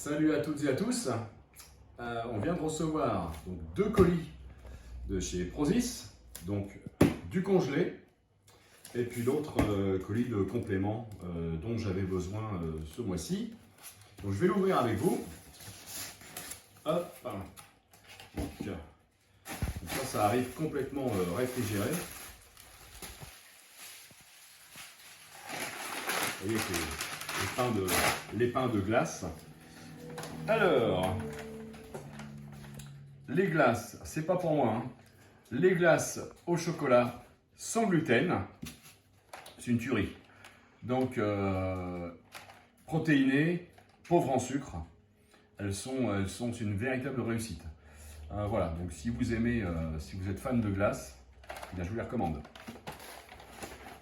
Salut à toutes et à tous. On vient de recevoir donc, 2 colis de chez Prozis, donc du congelé, et puis l'autre colis de complément dont j'avais besoin ce mois-ci. Donc je vais l'ouvrir avec vous. Hop. Donc ça arrive complètement réfrigéré. Vous voyez que les pains de glace. Alors, les glaces, c'est pas pour moi. Hein. Les glaces au chocolat sans gluten, c'est une tuerie. Donc, protéinées, pauvres en sucre, elles sont une véritable réussite. Voilà, donc si vous aimez, si vous êtes fan de glace, eh bien, je vous les recommande.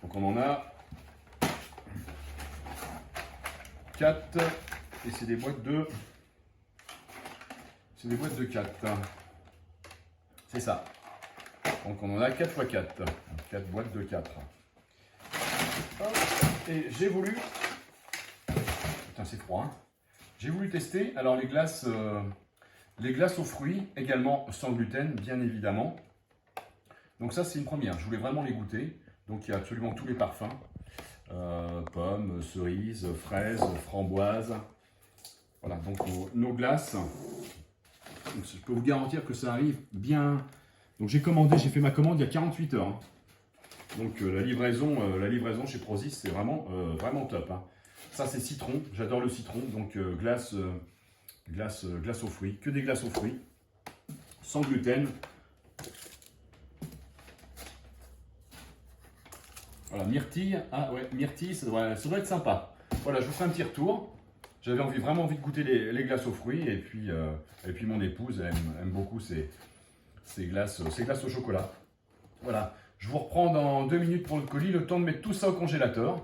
Donc on en a 4 et c'est des boîtes de 4. C'est ça. Donc on en a 4 x 4. 4 boîtes de 4. Hop. Et j'ai voulu... Putain, c'est froid. Hein. J'ai voulu tester. Alors les glaces aux fruits, également sans gluten, bien évidemment. Donc ça, c'est une première. Je voulais vraiment les goûter. Donc il y a absolument tous les parfums. Pommes, cerises, fraises, framboises. Voilà, donc nos glaces. Donc, je peux vous garantir que ça arrive bien. Donc j'ai fait ma commande il y a 48 heures. Hein. Donc la livraison chez Prozis, c'est vraiment top. Hein. Ça c'est citron, j'adore le citron. Donc glace aux fruits, que des glaces aux fruits, sans gluten. Voilà, myrtille, myrtille, ça doit être sympa. Voilà, je vous ferai un petit retour. J'avais vraiment envie de goûter les glaces aux fruits et puis mon épouse aime beaucoup ces glaces au chocolat. Voilà, je vous reprends dans 2 minutes pour le colis, le temps de mettre tout ça au congélateur.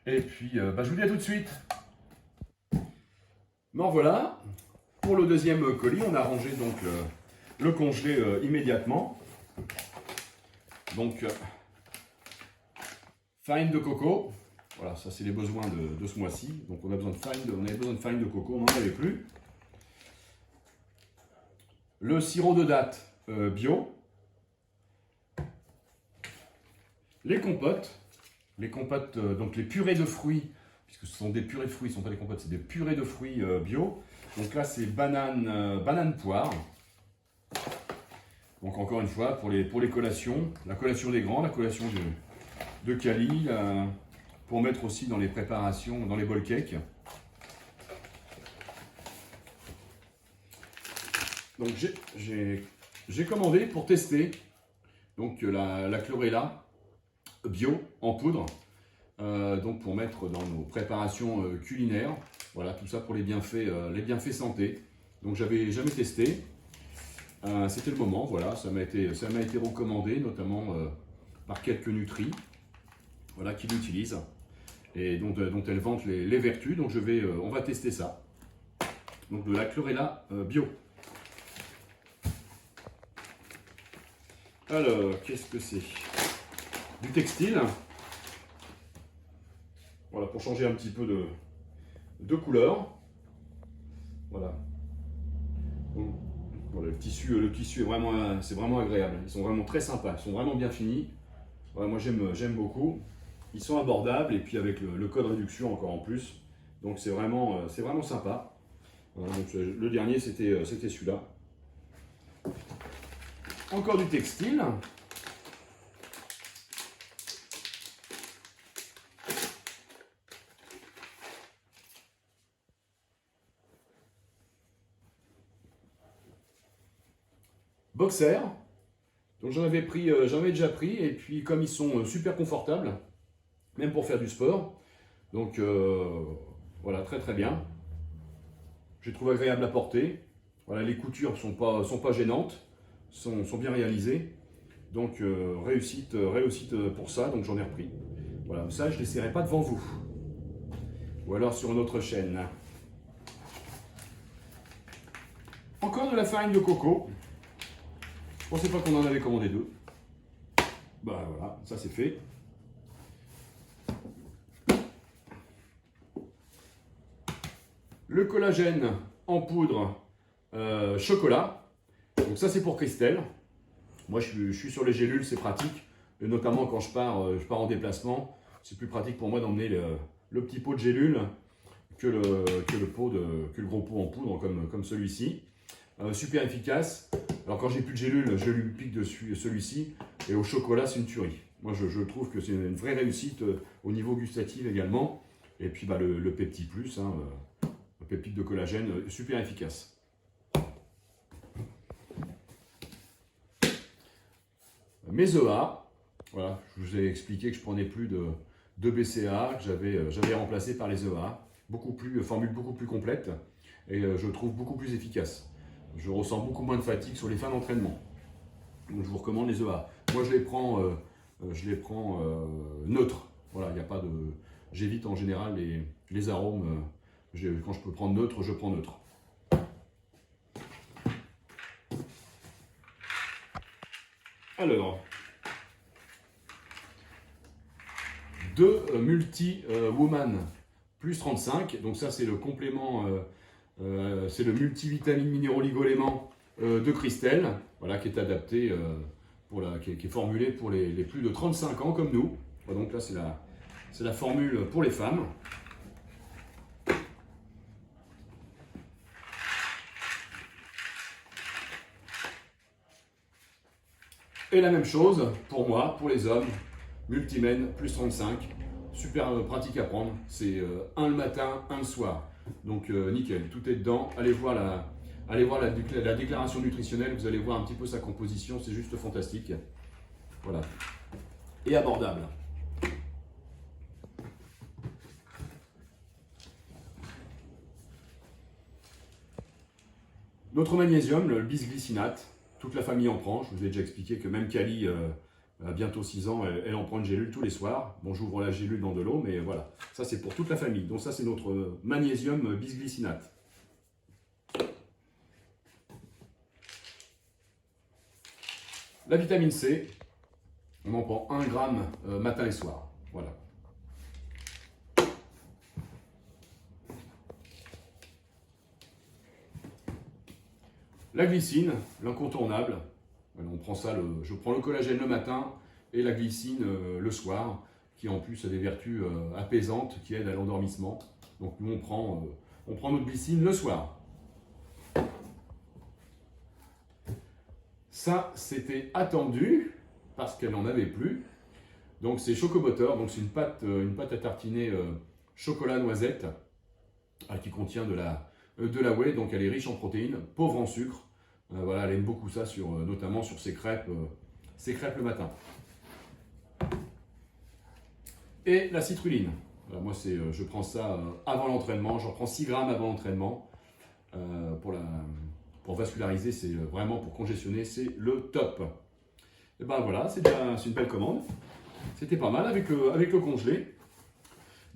Et puis, je vous dis à tout de suite. Bon voilà, pour le deuxième colis, on a rangé donc le congelé immédiatement. Donc, farine de coco. Voilà, ça c'est les besoins de ce mois-ci. Donc on avait besoin de farine de coco, on n'en avait plus. Le sirop de date bio. Les compotes. Donc les purées de fruits, puisque ce sont des purées de fruits, ce ne sont pas des compotes, c'est des purées de fruits bio. Donc là c'est banane poire. Donc encore une fois, pour les collations, la collation des grands, la collation de Cali, pour mettre aussi dans les préparations, dans les bowl cakes. Donc j'ai commandé pour tester donc la chlorella bio en poudre, donc pour mettre dans nos préparations culinaires. Voilà, tout ça pour les bienfaits santé. Donc j'avais jamais testé. C'était le moment, voilà, ça m'a été recommandé, notamment par quelques nutris, voilà, qui l'utilisent et dont elles vantent les vertus. Donc on va tester ça. Donc de la chlorella bio. Alors, qu'est-ce que c'est? Du textile. Voilà, pour changer un petit peu de couleur. Voilà. Donc, voilà, le tissu est vraiment agréable. Ils sont vraiment très sympas. Ils sont vraiment bien finis. Voilà, moi j'aime beaucoup. Ils sont abordables et puis avec le code réduction encore en plus. Donc c'est vraiment sympa. Voilà, donc le dernier c'était celui-là. Encore du textile. Boxer. Donc j'en avais déjà pris et puis comme ils sont super confortables, même pour faire du sport. Donc voilà, très très bien. Je les trouve agréables à porter. Voilà, les coutures sont pas gênantes, sont bien réalisées. Donc réussite pour ça, donc j'en ai repris. Voilà, ça je ne l'essaierai pas devant vous. Ou alors sur une autre chaîne. Encore de la farine de coco. Je ne pensais pas qu'on en avait commandé 2. Bah voilà, ça c'est fait. Le collagène en poudre chocolat. Donc ça c'est pour Christelle. Moi je suis sur les gélules, c'est pratique. Et notamment quand je pars en déplacement. C'est plus pratique pour moi d'emmener le petit pot de gélules que le gros pot en poudre comme celui-ci. Super efficace. Alors quand j'ai plus de gélules, je lui pique dessus celui-ci. Et au chocolat, c'est une tuerie. Moi, je trouve que c'est une vraie réussite au niveau gustatif également. Et puis le Pepti Plus, hein, le peptide de collagène, super efficace. Mes EA, voilà, je vous ai expliqué que je prenais plus de BCA, que j'avais remplacé par les EA. Formule beaucoup plus complète et je trouve beaucoup plus efficace. Je ressens beaucoup moins de fatigue sur les fins d'entraînement. Donc je vous recommande les EA. Moi je les prends neutres. Voilà, il n'y a pas de. J'évite en général les arômes. Quand je peux prendre neutre, je prends neutre. Alors, deux multi-woman plus 35. Donc ça c'est le complément, c'est le multivitamine minéraux-oligo-éléments de Christelle, voilà, qui est adapté, qui est formulé pour les plus de 35 ans comme nous. Voilà, donc là c'est la formule pour les femmes. Et la même chose pour moi, pour les hommes, Multimen plus 35, super pratique à prendre. C'est un le matin, un le soir. Donc nickel, tout est dedans. Allez voir la déclaration nutritionnelle, vous allez voir un petit peu sa composition, c'est juste fantastique. Voilà. Et abordable. Notre magnésium, le bisglycinate, toute la famille en prend. Je vous ai déjà expliqué que même Kali, à bientôt 6 ans, elle en prend une gélule tous les soirs. Bon, j'ouvre la gélule dans de l'eau, mais voilà. Ça, c'est pour toute la famille. Donc ça, c'est notre magnésium bisglycinate. La vitamine C, on en prend 1 gramme matin et soir. Voilà. La glycine, l'incontournable. On prend ça, je prends le collagène le matin et la glycine le soir, qui en plus a des vertus apaisantes qui aident à l'endormissement. Donc nous on prend notre glycine le soir. Ça c'était attendu parce qu'elle n'en avait plus. Donc c'est Chocobutter, donc c'est une pâte à tartiner chocolat noisette qui contient de la whey, donc elle est riche en protéines, pauvre en sucre. Voilà, elle aime beaucoup ça, notamment sur ses crêpes le matin. Et la citrulline. Voilà, moi, je prends ça avant l'entraînement. J'en prends 6 grammes avant l'entraînement. Pour vasculariser, c'est vraiment pour congestionner, c'est le top. Et ben voilà, c'est une belle commande. C'était pas mal avec le congelé.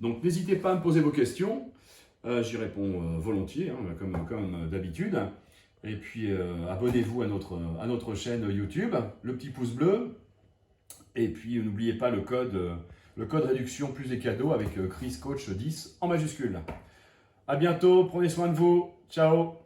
Donc n'hésitez pas à me poser vos questions. J'y réponds volontiers, hein, comme d'habitude. Et puis abonnez-vous à notre chaîne YouTube, le petit pouce bleu. Et puis n'oubliez pas le code réduction plus des cadeaux avec Chris Coach 10 en majuscule. À bientôt, prenez soin de vous. Ciao.